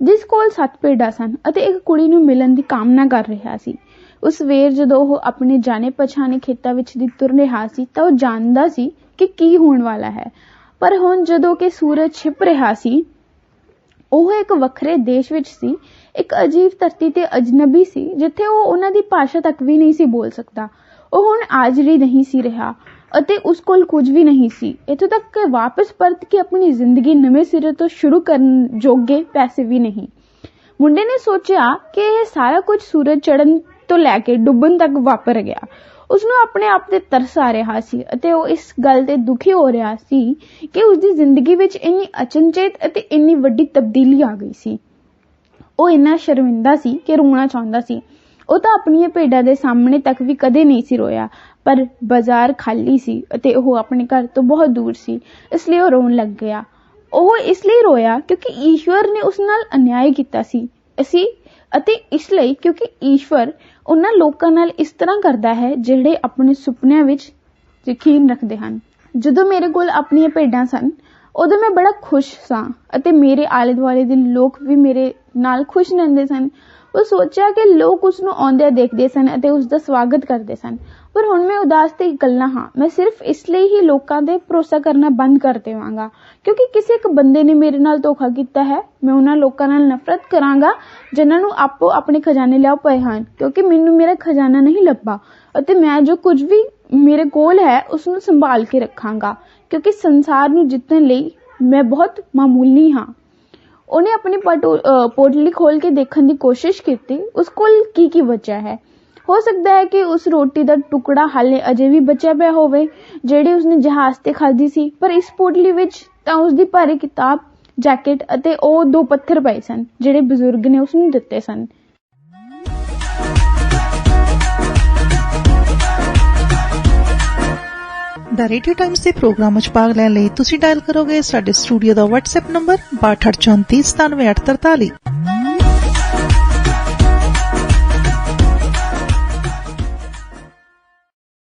ਜਿਸ ਕੋਲ 7 ਭੇਡਾਂ ਸਨ ਅਤੇ ਇੱਕ ਕੁੜੀ ਨੂੰ ਮਿਲਣ ਦੀ ਕਾਮਨਾ ਕਰ ਰਿਹਾ ਸੀ। ਉਸ ਸਵੇਰ ਜਦੋਂ ਉਹ ਆਪਣੇ ਜਾਣੇ ਪਛਾਣੇ ਖੇਤਾਂ ਵਿੱਚ ਦੀ ਤੁਰ ਰਿਹਾ ਸੀ ਤਾਂ ਉਹ ਜਾਣਦਾ ਸੀ ਕਿ ਕੀ ਹੋਣ ਵਾਲਾ ਹੈ, ਪਰ ਹੁਣ ਜਦੋਂ ਕਿ ਸੂਰਜ ਛਿਪ ਰਿਹਾ ਸੀ ਉਹ ਇੱਕ ਵੱਖਰੇ ਦੇਸ਼ ਵਿੱਚ ਸੀ, ਇੱਕ ਅਜੀਬ ਧਰਤੀ ਤੇ ਅਜਨਬੀ ਸੀ ਜਿੱਥੇ ਉਹ ਉਹਨਾਂ ਦੀ ਭਾਸ਼ਾ ਤੱਕ ਵੀ ਨਹੀਂ ਸੀ ਬੋਲ ਸਕਦਾ। ਉਹ ਹੁਣ ਆਜੜੀ ਨਹੀਂ ਸੀ ਰਿਹਾ ਅਤੇ ਉਸ ਕੋਲ ਕੁਝ ਵੀ ਨਹੀਂ ਸੀ, ਇੱਥੋਂ ਤੱਕ ਕਿ ਵਾਪਸ ਪਰਤ ਕੇ ਆਪਣੀ ਜ਼ਿੰਦਗੀ ਨਵੇਂ ਸਿਰੇ ਤੋਂ ਸ਼ੁਰੂ ਕਰਨ ਜੋਗੇ ਪੈਸੇ ਵੀ ਨਹੀਂ। ਮੁੰਡੇ ਨੇ ਸੋਚਿਆ ਕਿ ਇਹ ਸਾਰਾ ਕੁਝ ਸੂਰਜ ਚੜ੍ਹਨ ਤੋਂ ਲੈ ਕੇ ਡੁੱਬਣ ਤੱਕ ਵਾਪਰ ਗਿਆ। ਉਸਨੂੰ ਆਪਣੇ ਆਪ ਤੇ ਤਰਸ ਆ ਰਿਹਾ ਸੀ ਅਤੇ ਉਹ ਇਸ ਗੱਲ ਤੇ ਦੁਖੀ ਹੋ ਰਿਹਾ ਸੀ ਕਿ ਉਸਦੀ ਜ਼ਿੰਦਗੀ ਵਿੱਚ ਇੰਨੀ ਅਚਨਚੇਤ ਅਤੇ ਇੰਨੀ ਵੱਡੀ ਤਬਦੀਲੀ ਆ ਗਈ ਸੀ। ਉਹ ਇੰਨਾ ਸ਼ਰਮਿੰਦਾ ਸੀ ਕਿ ਰੋਣਾ ਚਾਹੁੰਦਾ ਸੀ। ਉਹ ਤਾਂ ਆਪਣੀਆਂ ਭੇਡਾਂ ਦੇ ਸਾਹਮਣੇ ਤੱਕ ਵੀ ਕਦੇ ਨਹੀਂ ਸੀ ਰੋਇਆ, ਪਰ ਬਾਜ਼ਾਰ ਖਾਲੀ ਸੀ ਅਤੇ ਉਹ ਆਪਣੇ ਘਰ ਤੋਂ ਬਹੁਤ ਦੂਰ ਸੀ, ਇਸ ਲਈ ਉਹ ਰੋਣ ਲੱਗ ਗਿਆ। ਉਹ ਇਸ ਲਈ ਰੋਇਆ ਕਿਉਂਕਿ ਈਸ਼ਵਰ ਨੇ ਉਸ ਨਾਲ ਅਨਿਆਏ ਕੀਤਾ ਸੀ ਅਤੇ ਇਸ ਲਈ ਕਿਉਂਕਿ ਈਸ਼ਵਰ ਉਹਨਾਂ ਲੋਕਾਂ ਨਾਲ ਇਸ ਤਰ੍ਹਾਂ ਕਰਦਾ ਹੈ ਜਿਹੜੇ ਆਪਣੇ ਸੁਪਨਿਆਂ ਵਿੱਚ ਯਕੀਨ ਰੱਖਦੇ ਹਨ। ਜਦੋਂ ਮੇਰੇ ਕੋਲ ਆਪਣੀਆਂ ਭੇਡਾਂ ਸਨ ਉਦੋਂ ਮੈਂ ਬੜਾ ਖੁਸ਼ ਸਾਂ ਅਤੇ ਮੇਰੇ ਆਲੇ ਦੁਆਲੇ ਦੇ ਲੋਕ ਵੀ ਮੇਰੇ ਨਾਲ ਖੁਸ਼ ਰਹਿੰਦੇ ਸਨ। ਉਹ ਸੋਚਿਆ ਕਿ ਲੋਕ ਉਸ ਨੂੰ ਆਉਂਦਿਆਂ ਦੇਖਦੇ ਸਨ ਅਤੇ ਉਸ ਦਾ ਸਵਾਗਤ ਕਰਦੇ ਸਨ, ਪਰ ਹੁਣ ਮੈਂ ਉਦਾਸ ਤੇ ਇਕੱਲਾ ਹਾਂ। ਮੈਂ ਸਿਰਫ ਇਸ ਲਈ ਹੀ ਲੋਕਾਂ ਤੇ ਭਰੋਸਾ ਕਰਨਾ ਬੰਦ ਕਰ ਦੇਵਾਂਗਾ ਕਿਉਂਕਿ ਕਿਸੇ ਇੱਕ ਬੰਦੇ ਨੇ ਮੇਰੇ ਨਾਲ ਧੋਖਾ ਕੀਤਾ ਹੈ। ਮੈਂ ਉਹਨਾਂ ਲੋਕਾਂ ਨਾਲ ਨਫ਼ਰਤ ਕਰਾਂਗਾ ਜਿਨ੍ਹਾਂ ਨੂੰ ਆਪੋ ਆਪਣੇ ਖਜ਼ਾਨੇ ਲਿਆਓ ਪਏ ਹਨ, ਕਿਉਂਕਿ ਮੈਨੂੰ ਮੇਰਾ ਖਜ਼ਾਨਾ ਨਹੀਂ ਲੱਭਾ ਅਤੇ ਮੈਂ ਜੋ ਕੁਝ ਵੀ ਮੇਰੇ ਕੋਲ ਹੈ ਉਸ ਨੂੰ ਸੰਭਾਲ ਕੇ ਰੱਖਾਂਗਾ ਕਿਉਂਕਿ ਸੰਸਾਰ ਨੂੰ ਜਿੱਤਣ ਲਈ ਮੈਂ ਬਹੁਤ ਮਾਮੂਲੀ ਹਾਂ। ਉਹਨੇ ਆਪਣੀ ਪੋਟਲੀ ਖੋਲ ਕੇ ਦੇਖਣ ਦੀ ਕੋਸ਼ਿਸ਼ ਕੀਤੀ ਉਸ ਕੋਲ ਕੀ ਬਚਿਆ ਹੈ। ਹੋ ਸਕਦਾ ਹੈ ਕਿ ਉਸ ਰੋਟੀ ਦਾ ਟੁਕੜਾ ਹਾਲੇ ਅਜੇ ਵੀ ਬਚਿਆ ਪਿਆ ਹੋਵੇ ਜਿਹੜੀ ਉਸਨੇ ਜਹਾਜ਼ ਤੇ ਖਾਧੀ ਸੀ, ਪਰ ਇਸ ਪੋਟਲੀ ਵਿੱਚ ਤਾਂ ਉਸਦੀ ਭਾਰੀ ਕਿਤਾਬ, ਜੈਕਟ ਅਤੇ ਉਹ 2 ਪੱਥਰ ਪਏ ਸਨ ਜਿਹੜੇ ਬਜ਼ੁਰਗ ਨੇ ਉਸਨੂੰ ਦਿੱਤੇ ਸਨ। ਦਾ ਰੇਡੀਓ ਟਾਈਮਸ ਦੇ ਪ੍ਰੋਗਰਾਮ ਵਿੱਚ ਭਾਗ ਲੈਣ ਲਈ ਤੁਸੀਂ ਡਾਇਲ ਕਰੋਗੇ ਸਾਡੇ ਸਟੂਡੀਓ ਦਾ WhatsApp ਨੰਬਰ 6234 97843